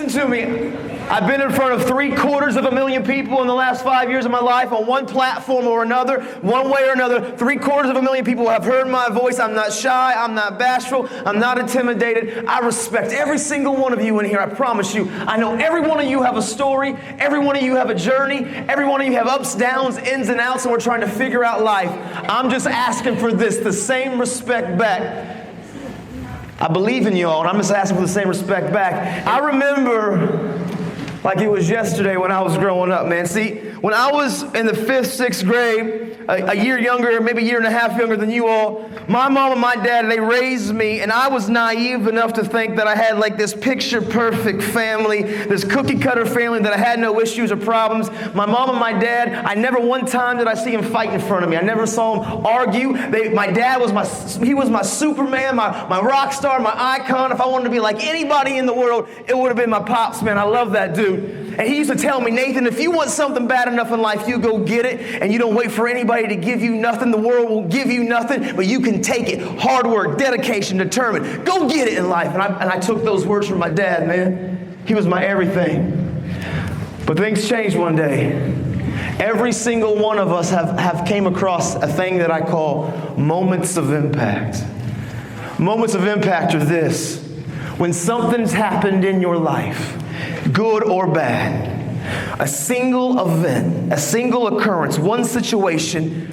Listen to me. I've been in front of 750,000 people in the last 5 years of my life on one platform or another, one way or another. 750,000 people have heard my voice. I'm not shy. I'm not bashful. I'm not intimidated. I respect every single one of you in here. I promise you. I know every one of you have a story. Every one of you have a journey. Every one of you have ups, downs, ins, and outs, and we're trying to figure out life. I'm just asking for this, the same respect back. I believe in you all, and I'm just asking for the same respect back. I remember like it was yesterday when I was growing up, man. See, when I was in the 5th, 6th grade, a year younger, maybe a year and a half younger than you all, my mom and my dad, they raised me, and I was naive enough to think that I had like this picture-perfect family, this cookie-cutter family, that I had no issues or problems. My mom and my dad, I never one time did I see them fight in front of me. I never saw them argue. My dad was my Superman, my rock star, my icon. If I wanted to be like anybody in the world, it would have been my pops, man. I love that dude. And he used to tell me, Nathan, if you want something bad enough in life, you go get it, and you don't wait for anybody to give you nothing. The world will give you nothing, but you can take it. Hard work, dedication, determined. Go get it in life. And I took those words from my dad, man. He was my everything. But things changed one day. Every single one of us have came across a thing that I call moments of impact. Moments of impact are this. When something's happened in your life, good or bad, a single event, a single occurrence, one situation,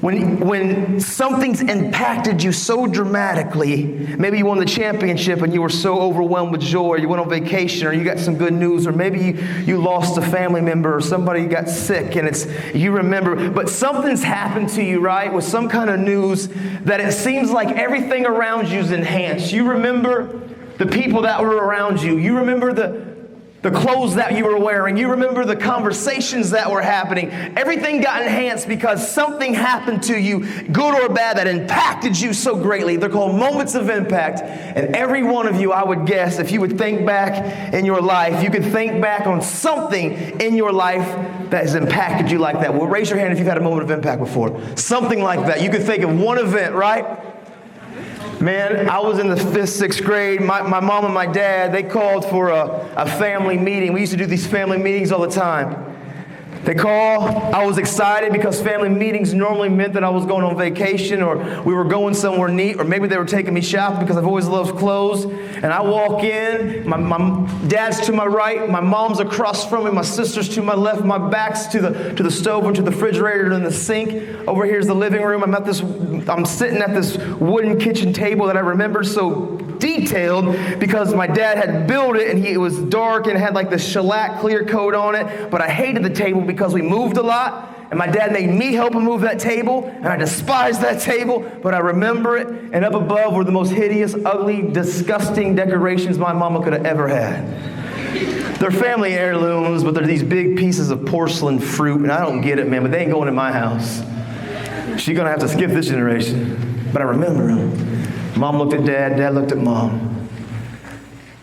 when something's impacted you so dramatically, maybe you won the championship and you were so overwhelmed with joy, or you went on vacation, or you got some good news, or maybe you lost a family member, or somebody got sick, and you remember, but something's happened to you, right, with some kind of news that it seems like everything around you is enhanced. You remember the people that were around you. You remember the clothes that you were wearing. You remember the conversations that were happening. Everything got enhanced because something happened to you, good or bad, that impacted you so greatly. They're called moments of impact. And every one of you, I would guess, if you would think back in your life, you could think back on something in your life that has impacted you like that. Well, raise your hand if you've had a moment of impact before. Something like that. You could think of one event, right? Man, I was in the 5th, 6th grade. My mom and my dad, they called for a family meeting. We used to do these family meetings all the time. They call. I was excited because family meetings normally meant that I was going on vacation, or we were going somewhere neat, or maybe they were taking me shopping because I've always loved clothes. And I walk in, my dad's to my right, my mom's across from me, my sister's to my left, my back's to the stove and to the refrigerator and the sink. Over here's the living room. I'm sitting at this wooden kitchen table that I remember so detailed because my dad had built it, and it was dark and had like this shellac clear coat on it. But I hated the table because we moved a lot, and my dad made me help him move that table, and I despised that table, but I remember it. And up above were the most hideous, ugly, disgusting decorations my mama could have ever had. They're family heirlooms, but they're these big pieces of porcelain fruit, and I don't get it, man, but they ain't going in my house. She's gonna have to skip this generation. But I remember them. Mom looked at dad, dad looked at mom.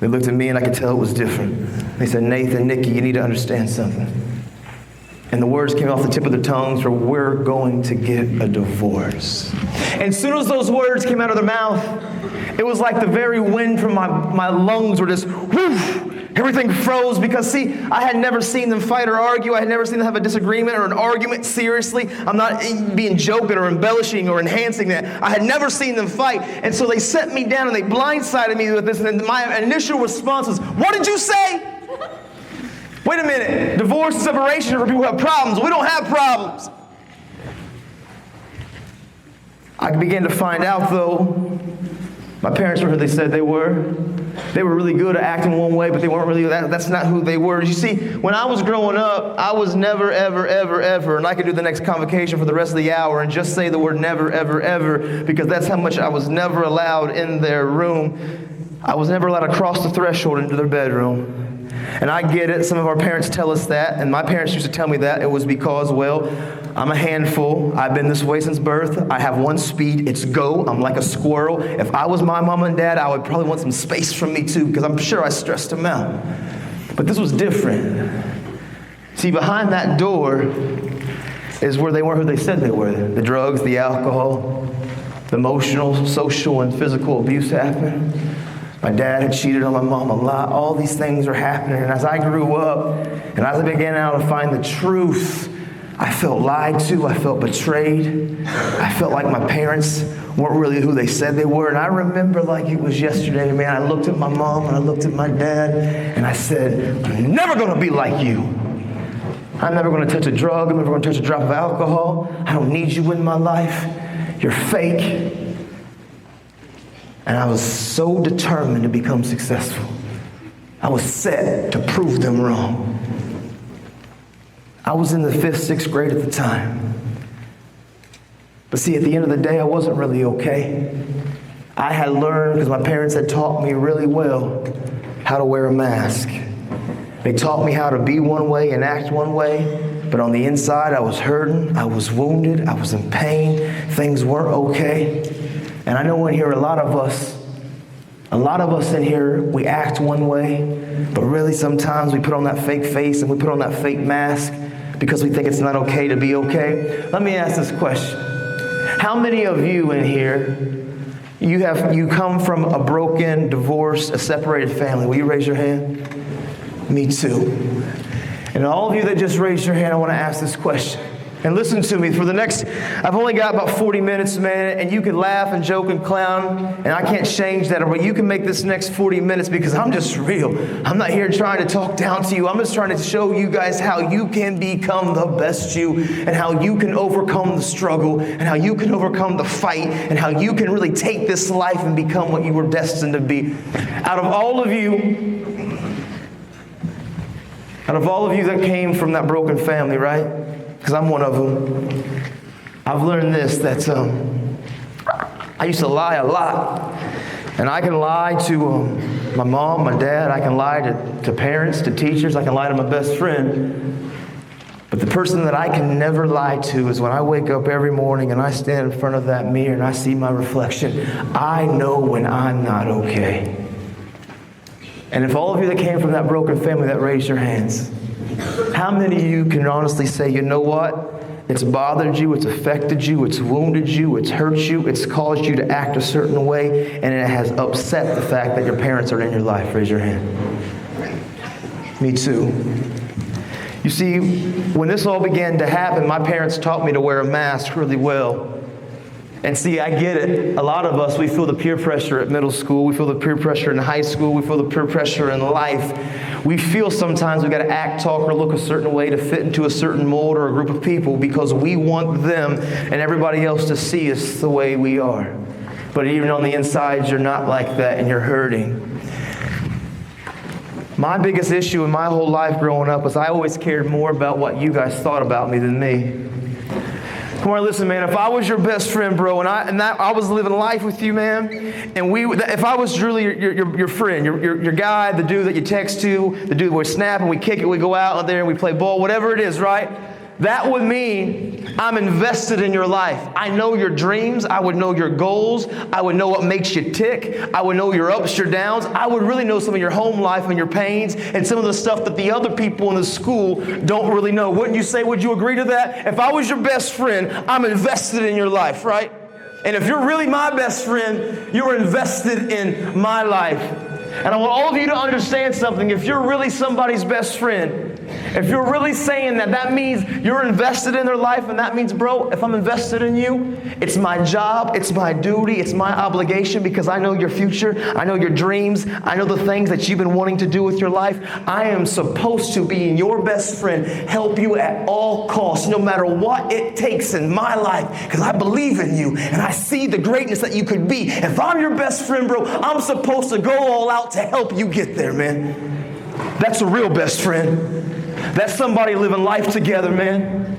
They looked at me, and I could tell it was different. They said, Nathan, Nikki, you need to understand something. And the words came off the tip of their tongues were, we're going to get a divorce. And as soon as those words came out of their mouth, it was like the very wind from my lungs were just, whoosh, everything froze because, see, I had never seen them fight or argue. I had never seen them have a disagreement or an argument seriously. I'm not being joking or embellishing or enhancing that. I had never seen them fight. And so they set me down and they blindsided me with this. And my initial response was, what did you say? Wait a minute. Divorce and separation are for people who have problems. We don't have problems. I began to find out, though, my parents were who they said they were. They were really good at acting one way, but they weren't really, that's not who they were. You see, when I was growing up, I was never, ever, ever, ever, and I could do the next convocation for the rest of the hour and just say the word never, ever, ever, because that's how much I was never allowed in their room. I was never allowed to cross the threshold into their bedroom. And I get it. Some of our parents tell us that, and my parents used to tell me that. It was because, well, I'm a handful. I've been this way since birth. I have one speed. It's go. I'm like a squirrel. If I was my mom and dad, I would probably want some space from me too, because I'm sure I stressed them out. But this was different. See, behind that door is where they weren't who they said they were. The drugs, the alcohol, the emotional, social, and physical abuse happened. My dad had cheated on my mom a lot. All these things were happening. And as I grew up and as I began now to find the truth, I felt lied to. I felt betrayed. I felt like my parents weren't really who they said they were. And I remember like it was yesterday, man. I looked at my mom and I looked at my dad and I said, I'm never going to be like you. I'm never going to touch a drug. I'm never going to touch a drop of alcohol. I don't need you in my life. You're fake. And I was so determined to become successful. I was set to prove them wrong. I was in the 5th, 6th grade at the time. But see, at the end of the day, I wasn't really okay. I had learned, because my parents had taught me really well, how to wear a mask. They taught me how to be one way and act one way, but on the inside, I was hurting, I was wounded, I was in pain, things weren't okay. And I know in here, a lot of us in here, we act one way, but really sometimes we put on that fake face and we put on that fake mask because we think it's not okay to be okay. Let me ask this question. How many of you in here, you come from a broken, divorced, a separated family? Will you raise your hand? Me too. And all of you that just raised your hand, I want to ask this question. And listen to me, for the next, I've only got about 40 minutes, man, and you can laugh and joke and clown, and I can't change that, but you can make this next 40 minutes because I'm just real. I'm not here trying to talk down to you. I'm just trying to show you guys how you can become the best you, and how you can overcome the struggle, and how you can overcome the fight, and how you can really take this life and become what you were destined to be. Out of all of you that came from that broken family, right? Because I'm one of them. I've learned this, that I used to lie a lot. And I can lie to my mom, my dad. I can lie to parents, to teachers. I can lie to my best friend. But the person that I can never lie to is when I wake up every morning and I stand in front of that mirror and I see my reflection. I know when I'm not okay. And if all of you that came from that broken family that raised your hands, how many of you can honestly say, you know what? It's bothered you, it's affected you, it's wounded you, it's hurt you, it's caused you to act a certain way, and it has upset the fact that your parents are in your life? Raise your hand. Me too. You see, when this all began to happen, my parents taught me to wear a mask really well. And see, I get it. A lot of us, we feel the peer pressure at middle school. We feel the peer pressure in high school. We feel the peer pressure in life. We feel sometimes we've got to act, talk, or look a certain way to fit into a certain mold or a group of people because we want them and everybody else to see us the way we are. But even on the inside, you're not like that and you're hurting. My biggest issue in my whole life growing up was I always cared more about what you guys thought about me than me. Come on, listen, man. If I was your best friend, bro, and I was living life with you, man, and if I was really your friend, your guy, the dude that you text to, the dude we snap and we kick it, we go out there and we play ball, whatever it is, right? That would mean I'm invested in your life. I know your dreams. I would know your goals. I would know what makes you tick. I would know your ups, your downs. I would really know some of your home life and your pains and some of the stuff that the other people in the school don't really know. Wouldn't you say, would you agree to that? If I was your best friend, I'm invested in your life, right? And if you're really my best friend, you're invested in my life. And I want all of you to understand something. If you're really somebody's best friend, if you're really saying that, that means you're invested in their life, and that means, bro, if I'm invested in you, it's my job, it's my duty, it's my obligation because I know your future, I know your dreams, I know the things that you've been wanting to do with your life. I am supposed to be your best friend, help you at all costs, no matter what it takes in my life, because I believe in you, and I see the greatness that you could be. If I'm your best friend, bro, I'm supposed to go all out to help you get there, man. That's a real best friend. That's somebody living life together, man.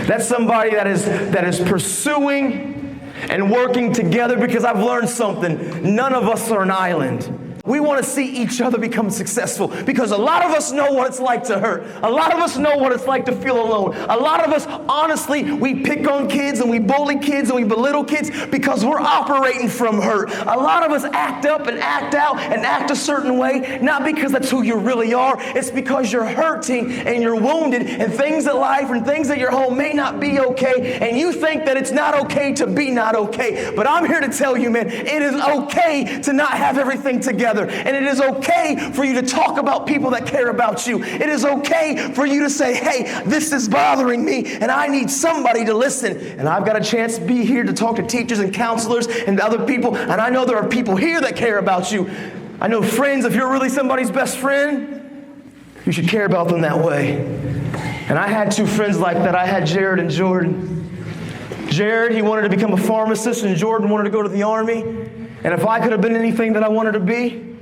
That's somebody that is pursuing and working together, because I've learned something. None of us are an island. We want to see each other become successful because a lot of us know what it's like to hurt. A lot of us know what it's like to feel alone. A lot of us, honestly, we pick on kids and we bully kids and we belittle kids because we're operating from hurt. A lot of us act up and act out and act a certain way, not because that's who you really are. It's because you're hurting and you're wounded and things at life and things at your home may not be okay, and you think that it's not okay to be not okay. But I'm here to tell you, man, it is okay to not have everything together. together. And it is okay for you to talk about people that care about you. It is okay for you to say, hey, this is bothering me and I need somebody to listen. And I've got a chance to be here to talk to teachers and counselors and other people. And I know there are people here that care about you. I know friends, if you're really somebody's best friend, you should care about them that way. And I had two friends like that. I had Jared and Jordan. Jared, he wanted to become a pharmacist, and Jordan wanted to go to the Army. And if I could have been anything that I wanted to be,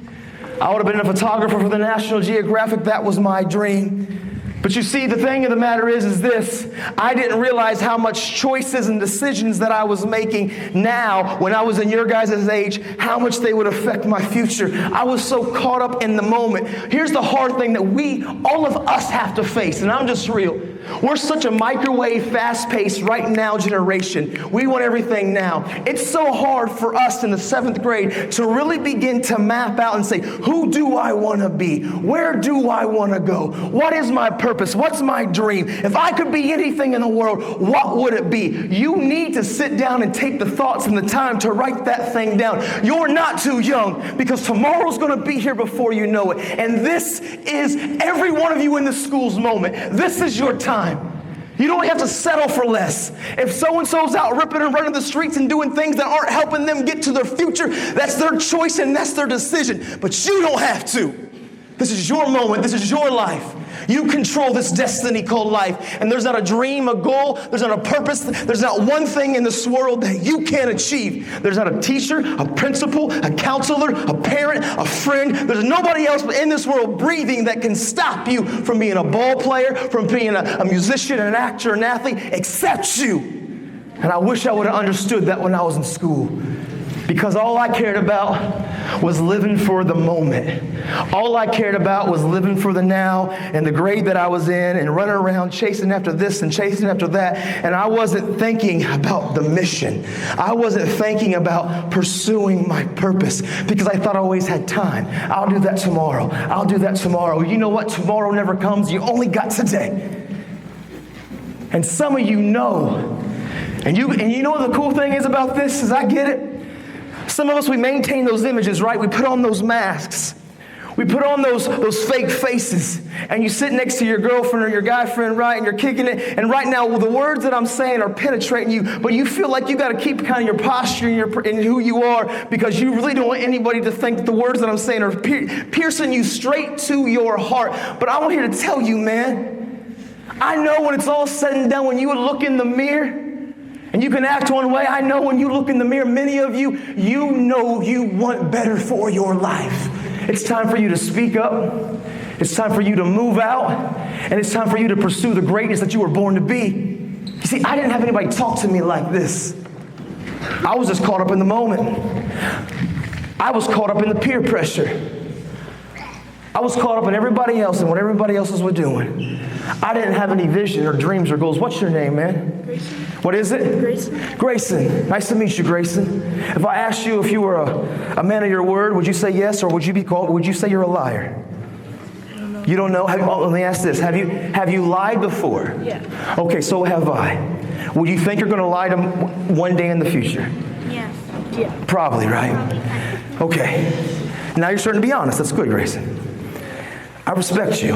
I would have been a photographer for the National Geographic. That was my dream. But you see, the thing of the matter is this. I didn't realize how much choices and decisions that I was making now when I was in your guys' age, how much they would affect my future. I was so caught up in the moment. Here's the hard thing that all of us have to face, and I'm just real. We're such a microwave, fast-paced, right now generation. We want everything now. It's so hard for us in the 7th grade to really begin to map out and say, who do I want to be? Where do I want to go? What is my purpose? What's my dream? If I could be anything in the world, what would it be? You need to sit down and take the thoughts and the time to write that thing down. You're not too young, because tomorrow's going to be here before you know it. And this is every one of you in the school's moment. This is your time. You don't have to settle for less. If so-and-so's out ripping and running the streets and doing things that aren't helping them get to their future, that's their choice and that's their decision. But you don't have to. This is your moment. This is your life. You control this destiny called life. And there's not a dream, a goal, there's not a purpose, there's not one thing in this world that you can't achieve. There's not a teacher, a principal, a counselor, a parent, a friend. There's nobody else in this world breathing that can stop you from being a ball player, from being a musician, an actor, an athlete, except you. And I wish I would have understood that when I was in school. Because all I cared about was living for the moment. All I cared about was living for the now and the grade that I was in and running around chasing after this and chasing after that. And I wasn't thinking about the mission. I wasn't thinking about pursuing my purpose because I thought I always had time. I'll do that tomorrow. I'll do that tomorrow. You know what? Tomorrow never comes. You only got today. And some of you know. And you know what the cool thing is about this is I get it. Some of us, we maintain those images, right? We put on those masks. We put on those fake faces. And you sit next to your girlfriend or your guy friend, right? And you're kicking it. And right now, well, the words that I'm saying are penetrating you. But you feel like you got to keep kind of your posture and who you are because you really don't want anybody to think that the words that I'm saying are piercing you straight to your heart. But I'm here to tell you, man, I know when it's all said and done, when you would look in the mirror, and you can act one way. I know when you look in the mirror, many of you, you know you want better for your life. It's time for you to speak up. It's time for you to move out. And it's time for you to pursue the greatness that you were born to be. You see, I didn't have anybody talk to me like this. I was just caught up in the moment. I was caught up in the peer pressure. I was caught up in everybody else and what everybody else was doing. I didn't have any vision or dreams or goals. What's your name, man? Grayson. What is it? Grayson. Grayson. Nice to meet you, Grayson. If I asked you if you were a man of your word, would you say yes, or would you say you're a liar? I don't know. You don't know? Let me ask this. Have you lied before? Yeah. Okay, so have I. Would you think you're going to lie to one day in the future? Yes. Yeah. Probably, right? Okay. Now you're starting to be honest. That's good, Grayson. I respect you.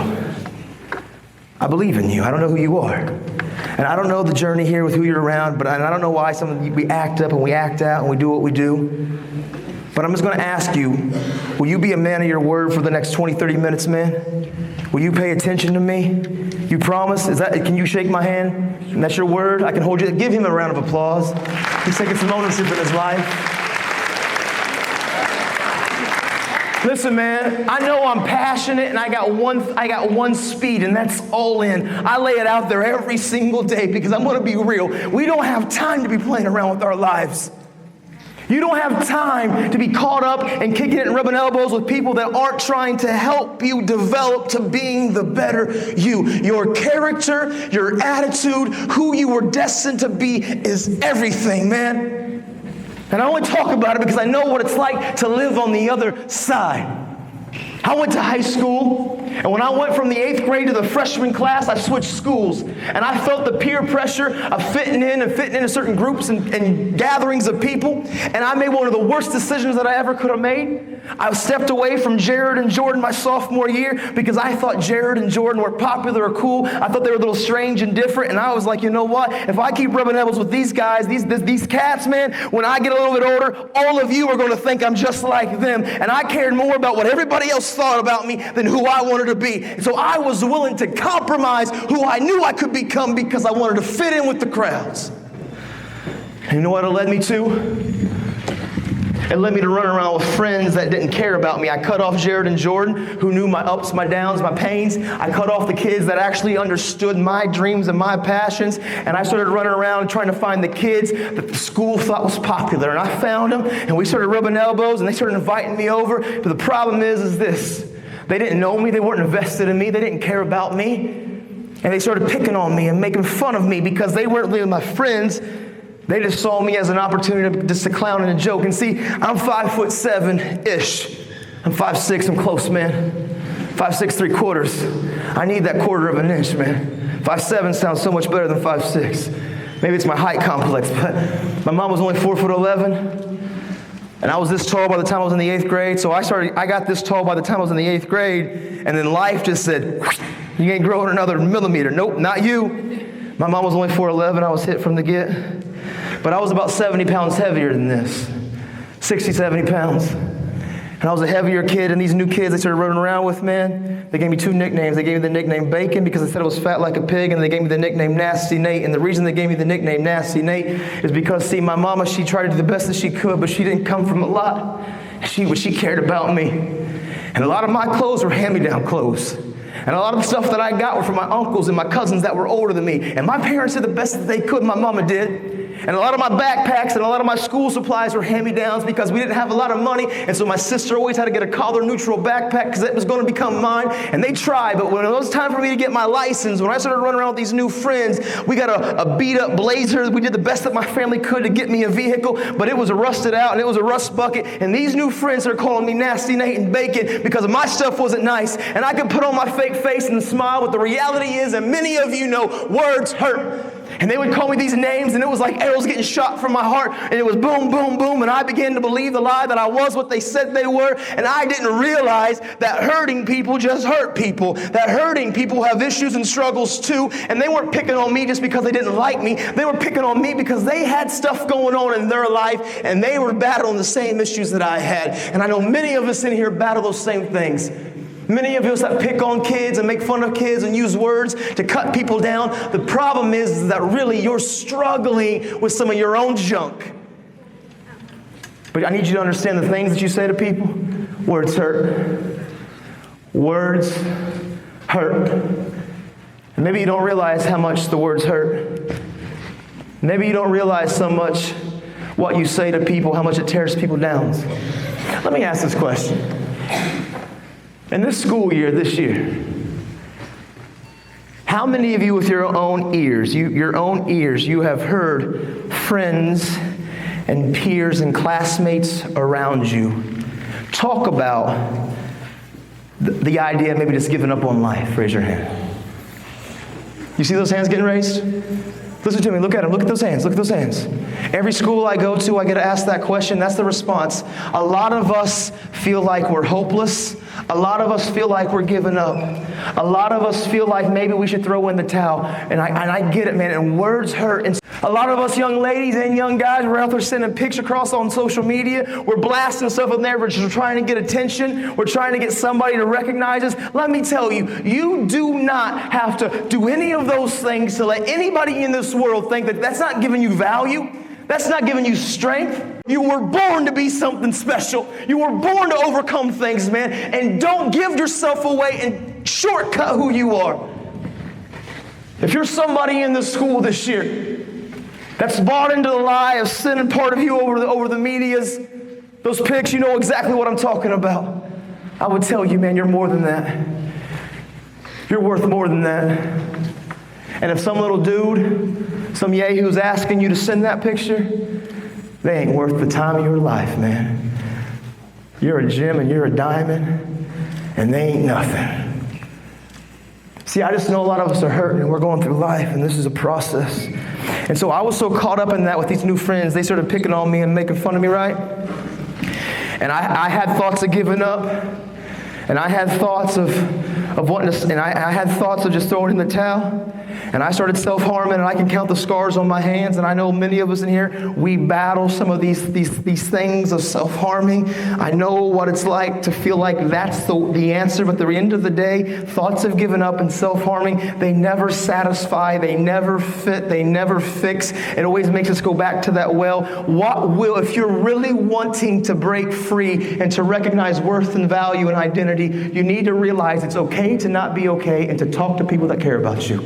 I believe in you. I don't know who you are. And I don't know the journey here with who you're around, but I don't know why we act up and we act out and we do what we do. But I'm just going to ask you, will you be a man of your word for the next 20, 30 minutes, man? Will you pay attention to me? You promise? Can you shake my hand? And that's your word? I can hold you. Give him a round of applause. He's taking some ownership in his life. Listen, man, I know I'm passionate and I got one speed, and that's all in. I lay it out there every single day because I'm going to be real. We don't have time to be playing around with our lives. You don't have time to be caught up and kicking it and rubbing elbows with people that aren't trying to help you develop to being the better you. Your character, your attitude, who you were destined to be is everything, man. And I only talk about it because I know what it's like to live on the other side. I went to high school, And when I went from the 8th grade to the freshman class, I switched schools. And I felt the peer pressure of fitting into certain groups and gatherings of people. And I made one of the worst decisions that I ever could have made. I stepped away from Jared and Jordan my sophomore year because I thought Jared and Jordan were popular or cool. I thought they were a little strange and different. And I was like, you know what? If I keep rubbing elbows with these guys, these cats, man, when I get a little bit older, all of you are going to think I'm just like them. And I cared more about what everybody else thought about me than who I wanted to be. And so I was willing to compromise who I knew I could become because I wanted to fit in with the crowds. And you know what it led me to? It led me to run around with friends that didn't care about me. I cut off Jared and Jordan, who knew my ups, my downs, my pains. I cut off the kids that actually understood my dreams and my passions. And I started running around trying to find the kids that the school thought was popular. And I found them, and we started rubbing elbows, and they started inviting me over. But the problem is this. They didn't know me. They weren't invested in me. They didn't care about me. And they started picking on me and making fun of me because they weren't really my friends. They just saw me as an opportunity just to clown and a joke. And see, I'm 5'7"-ish. I'm 5'6", I'm close, man. 5'6", 3/4. I need that quarter of an inch, man. 5'7" sounds so much better than 5'6". Maybe it's my height complex, but my mom was only 4'11". And I was this tall by the time I was in the 8th grade. So I got this tall by the time I was in the 8th grade. And then life just said, you ain't growing another millimeter. Nope, not you. My mom was only 4'11". I was hit from the get. But I was about 70 pounds heavier than this. 60, 70 pounds. And I was a heavier kid, and these new kids they started running around with, man, they gave me 2 nicknames. They gave me the nickname Bacon because they said I was fat like a pig, and they gave me the nickname Nasty Nate. And the reason they gave me the nickname Nasty Nate is because, see, my mama, she tried to do the best that she could, but she didn't come from a lot. She cared about me. And a lot of my clothes were hand-me-down clothes. And a lot of the stuff that I got were from my uncles and my cousins that were older than me. And my parents did the best that they could, my mama did. And a lot of my backpacks and a lot of my school supplies were hand-me-downs because we didn't have a lot of money. And so my sister always had to get a collar-neutral backpack because it was going to become mine. And they tried, but when it was time for me to get my license, when I started running around with these new friends, we got a beat-up Blazer. We did the best that my family could to get me a vehicle, but it was rusted out and it was a rust bucket. And these new friends are calling me Nasty Nate and Bacon because my stuff wasn't nice. And I could put on my fake face and smile, but the reality is, and many of you know, words hurt. And they would call me these names, and it was like arrows getting shot from my heart, and it was boom, boom, boom, and I began to believe the lie that I was what they said they were, and I didn't realize that hurting people just hurt people, that hurting people have issues and struggles too, and they weren't picking on me just because they didn't like me. They were picking on me because they had stuff going on in their life, and they were battling the same issues that I had. And I know many of us in here battle those same things. Many of us that pick on kids and make fun of kids and use words to cut people down. The problem is that really you're struggling with some of your own junk. But I need you to understand the things that you say to people. Words hurt. Words hurt. And maybe you don't realize how much the words hurt. Maybe you don't realize so much what you say to people, how much it tears people down. Let me ask this question. In this school year, this year, how many of you with your own ears, you have heard friends and peers and classmates around you talk about the idea of maybe just giving up on life? Raise your hand. You see those hands getting raised? Listen to me. Look at them. Look at those hands. Look at those hands. Every school I go to, I get asked that question. That's the response. A lot of us feel like we're hopeless. A lot of us feel like we're giving up. A lot of us feel like maybe we should throw in the towel. And I get it, man. And words hurt. And a lot of us young ladies and young guys, we're out there sending pics across on social media. We're blasting stuff in there. We're just trying to get attention. We're trying to get somebody to recognize us. Let me tell you, you do not have to do any of those things to let anybody in this world think that that's not giving you value. That's not giving you strength. You were born to be something special. You were born to overcome things, man. And don't give yourself away and shortcut who you are. If you're somebody in this school this year that's bought into the lie of sending part of you over the medias, those pics, you know exactly what I'm talking about. I would tell you, man, you're more than that. You're worth more than that. And if some little dude, some yahoo's asking you to send that picture, they ain't worth the time of your life, man. You're a gem and you're a diamond, and they ain't nothing. See, I just know a lot of us are hurting and we're going through life, and this is a process. And so I was so caught up in that with these new friends. They started picking on me and making fun of me, right? And I had thoughts of giving up. And I had thoughts of wanting to, and I had thoughts of just throwing in the towel. And I started self-harming, and I can count the scars on my hands. And I know many of us in here, we battle some of these things of self-harming. I know what it's like to feel like that's the answer. But at the end of the day, thoughts of giving up and self-harming, they never satisfy, they never fit, they never fix. It always makes us go back to that well. What will, if you're really wanting to break free and to recognize worth and value and identity, you need to realize it's okay to not be okay and to talk to people that care about you.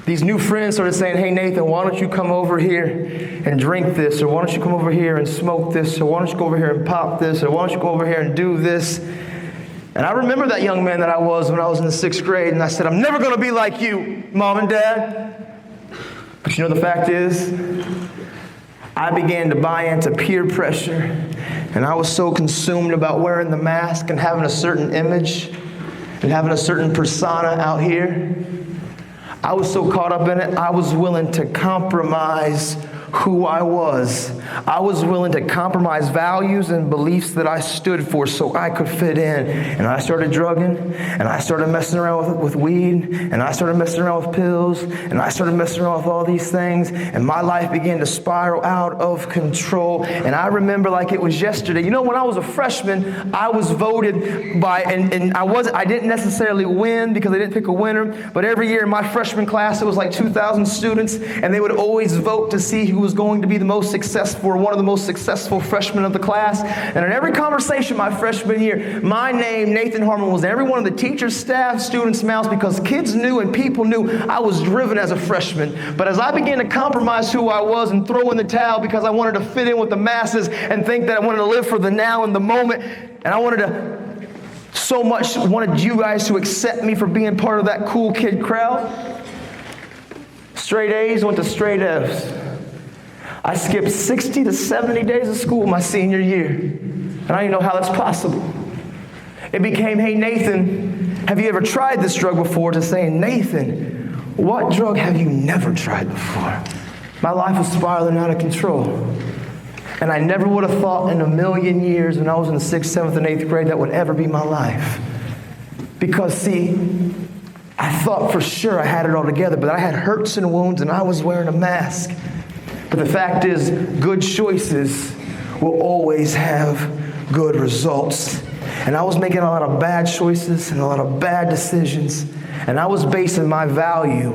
These new friends started saying, hey, Nathan, why don't you come over here and drink this? Or why don't you come over here and smoke this? Or why don't you go over here and pop this? Or why don't you go over here and do this? And I remember that young man that I was when I was in the 6th grade. And I said, I'm never going to be like you, Mom and Dad. But you know, the fact is, I began to buy into peer pressure. And I was so consumed about wearing the mask and having a certain image and having a certain persona out here. I was so caught up in it, I was willing to compromise who I was. I was willing to compromise values and beliefs that I stood for so I could fit in. And I started drugging, and I started messing around with weed, and I started messing around with pills, and I started messing around with all these things, and my life began to spiral out of control. And I remember like it was yesterday. You know, when I was a freshman, I was voted by, and I didn't necessarily win because they didn't pick a winner, but every year in my freshman class, it was like 2,000 students, and they would always vote to see who was going to be the most successful, or one of the most successful freshmen of the class. And in every conversation my freshman year, my name, Nathan Harmon, was in every one of the teachers, staff, students' mouths, because kids knew and people knew I was driven as a freshman. But as I began to compromise who I was and throw in the towel because I wanted to fit in with the masses and think that I wanted to live for the now and the moment, and I wanted you guys to accept me for being part of that cool kid crowd. Straight A's went to straight F's. I skipped 60 to 70 days of school my senior year. And I don't even know how that's possible. It became, hey, Nathan, have you ever tried this drug before? To saying, Nathan, what drug have you never tried before? My life was spiraling out of control. And I never would have thought in a million years when I was in the 6th, 7th, and 8th grade that would ever be my life. Because, see, I thought for sure I had it all together, but I had hurts and wounds and I was wearing a mask. But the fact is, good choices will always have good results. And I was making a lot of bad choices and a lot of bad decisions. And I was basing my value,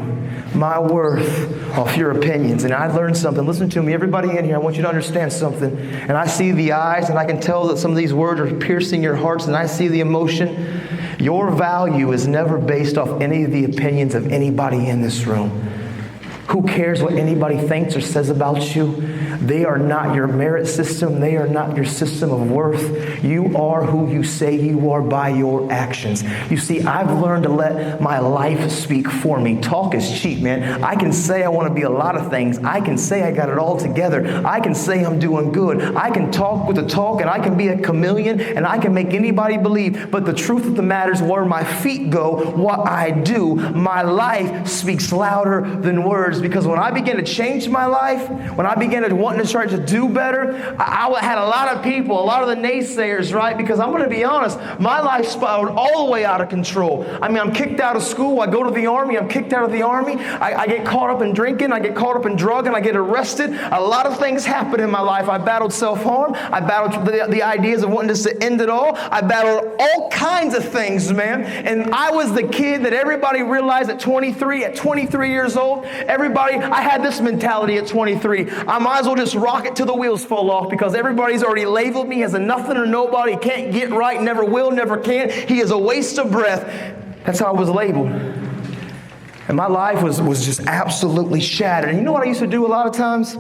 my worth, off your opinions. And I learned something. Listen to me, everybody in here, I want you to understand something. And I see the eyes, and I can tell that some of these words are piercing your hearts, and I see the emotion. Your value is never based off any of the opinions of anybody in this room. Who cares what anybody thinks or says about you? They are not your merit system. They are not your system of worth. You are who you say you are by your actions. You see, I've learned to let my life speak for me. Talk is cheap, man. I can say I want to be a lot of things. I can say I got it all together. I can say I'm doing good. I can talk with the talk, and I can be a chameleon, and I can make anybody believe. But the truth of the matter is, where my feet go, what I do, my life speaks louder than words. Because when I began to change my life, when I began to want to try to do better, I had a lot of people, a lot of the naysayers, right? Because I'm going to be honest, my life spiraled all the way out of control. I mean, I'm kicked out of school. I go to the Army. I'm kicked out of the Army. I get caught up in drinking. I get caught up in drugging. I get arrested. A lot of things happen in my life. I battled self-harm. I battled the ideas of wanting just to end it all. I battled all kinds of things, man. And I was the kid that everybody realized at 23 years old, I had this mentality at 23. I might as well just rock it till the wheels fall off, because everybody's already labeled me as a nothing or nobody. Can't get right, never will, never can. He is a waste of breath. That's how I was labeled. And my life was just absolutely shattered. And you know what I used to do a lot of times?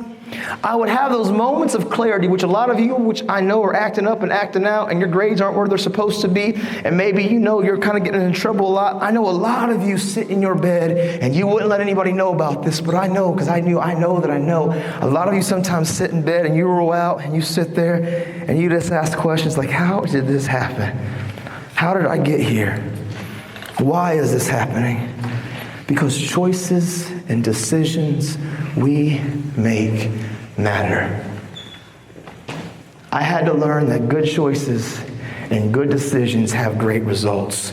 I would have those moments of clarity, which a lot of you, which I know are acting up and acting out, and your grades aren't where they're supposed to be, and maybe you know you're kind of getting in trouble a lot. I know a lot of you sit in your bed, and you wouldn't let anybody know about this, but I know, because I know that I know. A lot of you sometimes sit in bed, and you roll out, and you sit there, and you just ask questions like, how did this happen? How did I get here? Why is this happening? Because choices and decisions we make matter. I had to learn that good choices and good decisions have great results.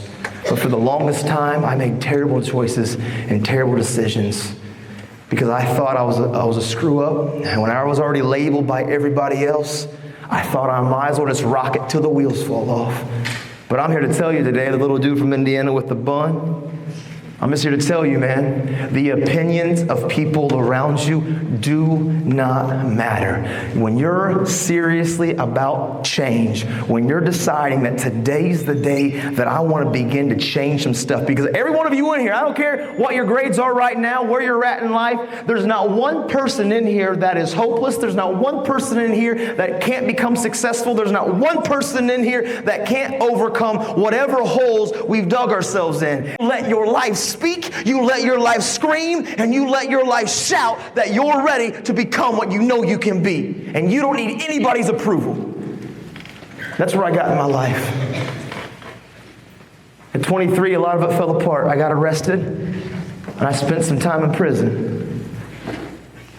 But for the longest time, I made terrible choices and terrible decisions because I thought I was a screw up. And when I was already labeled by everybody else, I thought I might as well just rock it till the wheels fall off. But I'm here to tell you today, the little dude from Indiana with the bun, I'm just here to tell you, man, the opinions of people around you do not matter. When you're seriously about change, when you're deciding that today's the day that I want to begin to change some stuff, because every one of you in here, I don't care what your grades are right now, where you're at in life, there's not one person in here that is hopeless. There's not one person in here that can't become successful. There's not one person in here that can't overcome whatever holes we've dug ourselves in. Let your life speak, you let your life scream, and you let your life shout that you're ready to become what you know you can be. And you don't need anybody's approval. That's where I got in my life. At 23, a lot of it fell apart. I got arrested, and I spent some time in prison.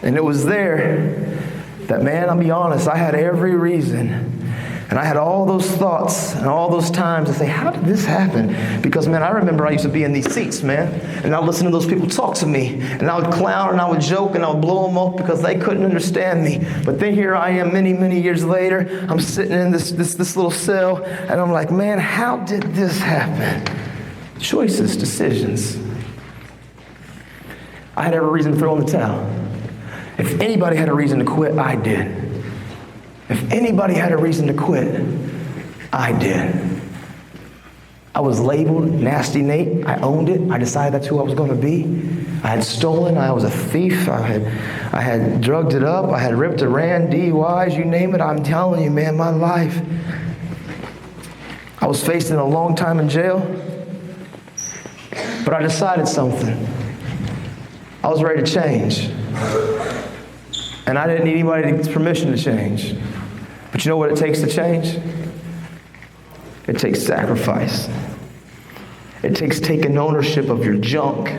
And it was there that, man, I'll be honest, I had every reason. And I had all those thoughts and all those times to say, how did this happen? Because, man, I remember I used to be in these seats, man. And I would listen to those people talk to me. And I would clown and I would joke and I would blow them up because they couldn't understand me. But then here I am many, many years later. I'm sitting in this little cell. And I'm like, man, how did this happen? Choices, decisions. I had every reason to throw in the towel. If anybody had a reason to quit, I did. If anybody had a reason to quit, I did. I was labeled Nasty Nate. I owned it. I decided that's who I was going to be. I had stolen. I was a thief. I had drugged it up. I had ripped and ran, DUIs, you name it. I'm telling you, man, my life. I was facing a long time in jail, but I decided something. I was ready to change. And I didn't need anybody's permission to change. But you know what it takes to change? It takes sacrifice. It takes taking ownership of your junk.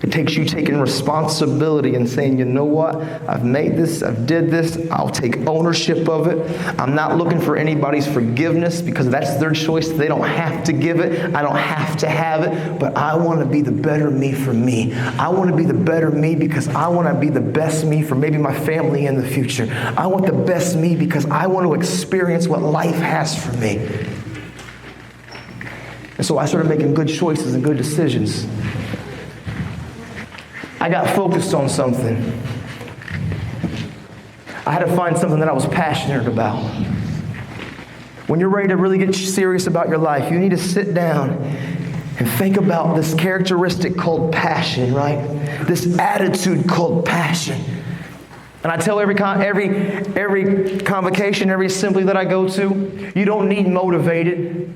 It takes you taking responsibility and saying, you know what? I've made this, I've did this, I'll take ownership of it. I'm not looking for anybody's forgiveness because that's their choice. They don't have to give it. I don't have to have it. But I want to be the better me for me. I want to be the better me because I want to be the best me for maybe my family in the future. I want the best me because I want to experience what life has for me. And so I started making good choices and good decisions. I got focused on something. I had to find something that I was passionate about. When you're ready to really get serious about your life, you need to sit down and think about this characteristic called passion, right? This attitude called passion. And I tell every convocation, every assembly that I go to, you don't need motivated.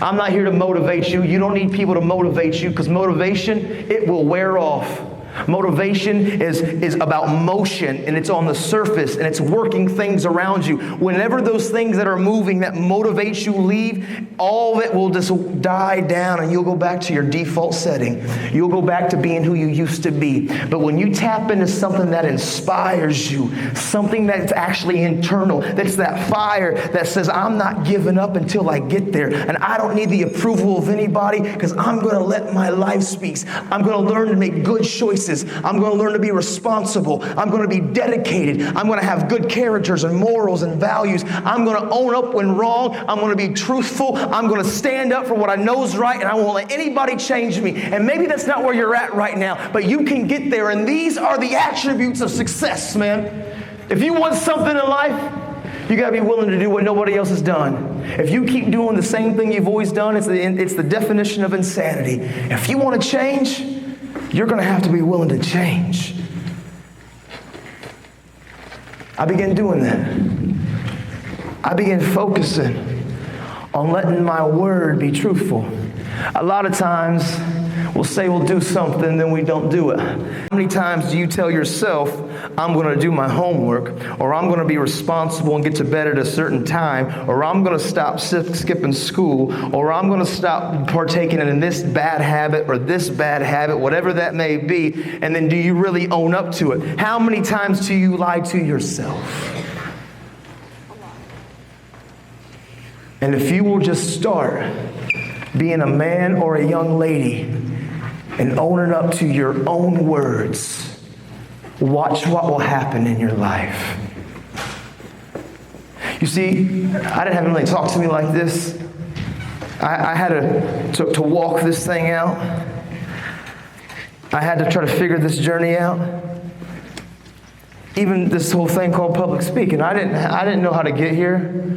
I'm not here to motivate you. You don't need people to motivate you because motivation, it will wear off. Motivation is about motion, and it's on the surface, and it's working things around you. Whenever those things that are moving that motivate you leave, all of it will just die down, and you'll go back to your default setting. You'll go back to being who you used to be. But when you tap into something that inspires you, something that's actually internal, that's that fire that says, I'm not giving up until I get there, and I don't need the approval of anybody because I'm going to let my life speak. I'm going to learn to make good choices. I'm going to learn to be responsible. I'm going to be dedicated. I'm going to have good characters and morals and values. I'm going to own up when wrong. I'm going to be truthful. I'm going to stand up for what I know is right, and I won't let anybody change me. And maybe that's not where you're at right now, but you can get there, and these are the attributes of success, man. If you want something in life, you got to be willing to do what nobody else has done. If you keep doing the same thing you've always done, it's the definition of insanity. If you want to change, you're going to have to be willing to change. I began doing that. I began focusing on letting my word be truthful. A lot of times we'll say we'll do something, then we don't do it. How many times do you tell yourself, I'm going to do my homework, or I'm going to be responsible and get to bed at a certain time, or I'm going to stop skipping school, or I'm going to stop partaking in this bad habit or this bad habit, whatever that may be, and then do you really own up to it? How many times do you lie to yourself? And if you will just start being a man or a young lady and owning up to your own words, watch what will happen in your life. You see, I didn't have anybody talk to me like this. I had to walk this thing out. I had to try to figure this journey out. Even this whole thing called public speaking, I didn't know how to get here.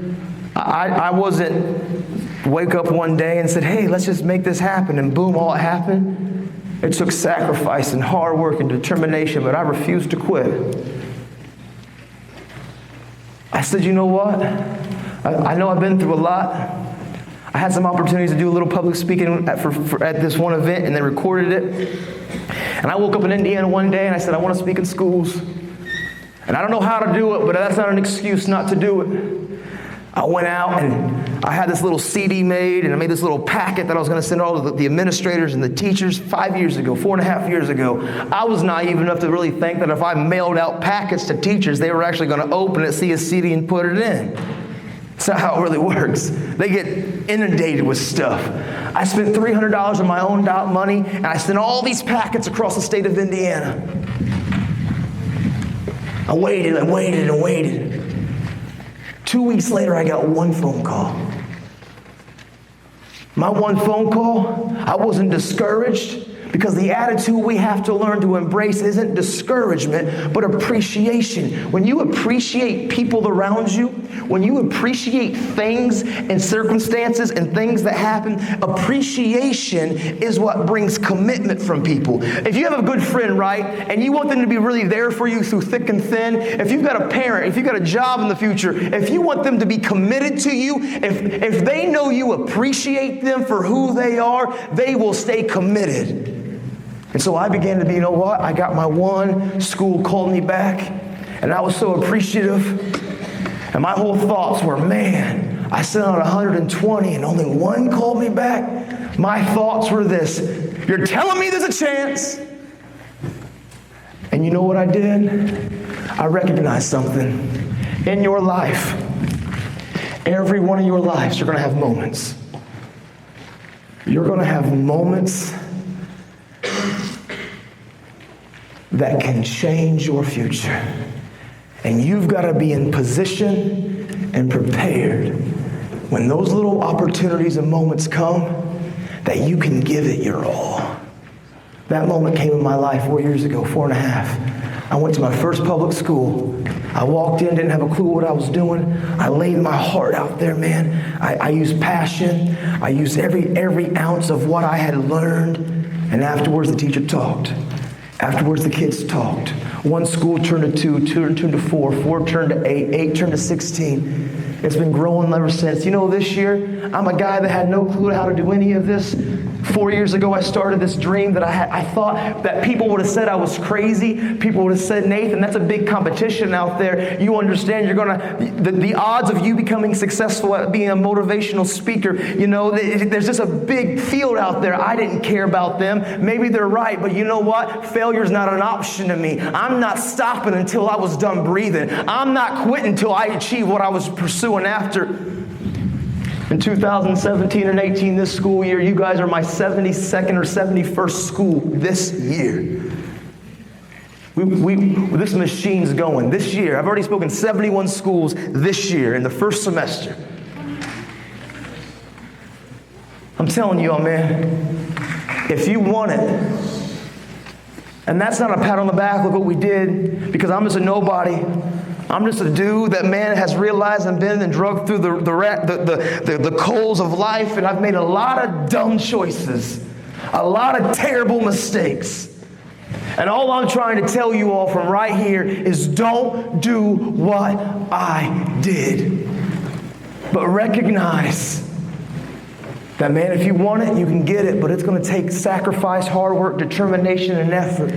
I wasn't wake up one day and said, hey, let's just make this happen, and boom, all it happened. It took sacrifice and hard work and determination, but I refused to quit. I said, you know what? I know I've been through a lot. I had some opportunities to do a little public speaking at this one event, and they recorded it. And I woke up in Indiana one day and I said, I want to speak in schools. And I don't know how to do it, but that's not an excuse not to do it. I went out and I had this little CD made, and I made this little packet that I was going to send all of the administrators and the teachers 5 years ago, 4.5 years ago. I was naive enough to really think that if I mailed out packets to teachers, they were actually going to open it, see a CD, and put it in. That's not how it really works. They get inundated with stuff. I spent $300 of my own money, and I sent all these packets across the state of Indiana. I waited and waited and waited. 2 weeks later, I got one phone call. My one phone call, I wasn't discouraged, because the attitude we have to learn to embrace isn't discouragement, but appreciation. When you appreciate people around you, when you appreciate things and circumstances and things that happen, appreciation is what brings commitment from people. If you have a good friend, right, and you want them to be really there for you through thick and thin, if you've got a parent, if you've got a job in the future, if you want them to be committed to you, if they know you appreciate them for who they are, they will stay committed. And so I began to be, you know what? I got my one, school called me back, and I was so appreciative. And my whole thoughts were, man, I sent out 120 and only one called me back. My thoughts were this: you're telling me there's a chance? And you know what I did? I recognized something. In your life, every one of your lives, you're going to have moments. You're going to have moments that can change your future. And you've got to be in position and prepared when those little opportunities and moments come, that you can give it your all. That moment came in my life 4 years ago, 4.5. I went to my first public school. I walked in, didn't have a clue what I was doing. I laid my heart out there, man. I used passion. I used every ounce of what I had learned. And afterwards, the teacher talked. Afterwards, the kids talked. One school turned to 2, 2 turned to 4, 4 turned to 8, 8 turned to 16. It's been growing ever since. You know, this year, I'm a guy that had no clue how to do any of this. 4 years ago, I started this dream that I had. I thought that people would have said I was crazy. People would have said, Nathan, that's a big competition out there. You understand, you're the odds of you becoming successful at being a motivational speaker, you know, there's just a big field out there. I didn't care about them. Maybe they're right, but you know what? Failure's not an option to me. I'm not stopping until I was done breathing. I'm not quitting until I achieve what I was pursuing after. In 2017 and 18, this school year, you guys are my 72nd or 71st school this year. This machine's going. This year, I've already spoken 71 schools this year in the first semester. I'm telling y'all, man, if you want it, and that's not a pat on the back, look what we did, because I'm just a nobody. I'm just a dude that man has realized I've been and drugged through the coals of life, and I've made a lot of dumb choices, a lot of terrible mistakes. And all I'm trying to tell you all from right here is don't do what I did, but recognize That, man, if you want it, you can get it, but it's going to take sacrifice, hard work, determination, and effort.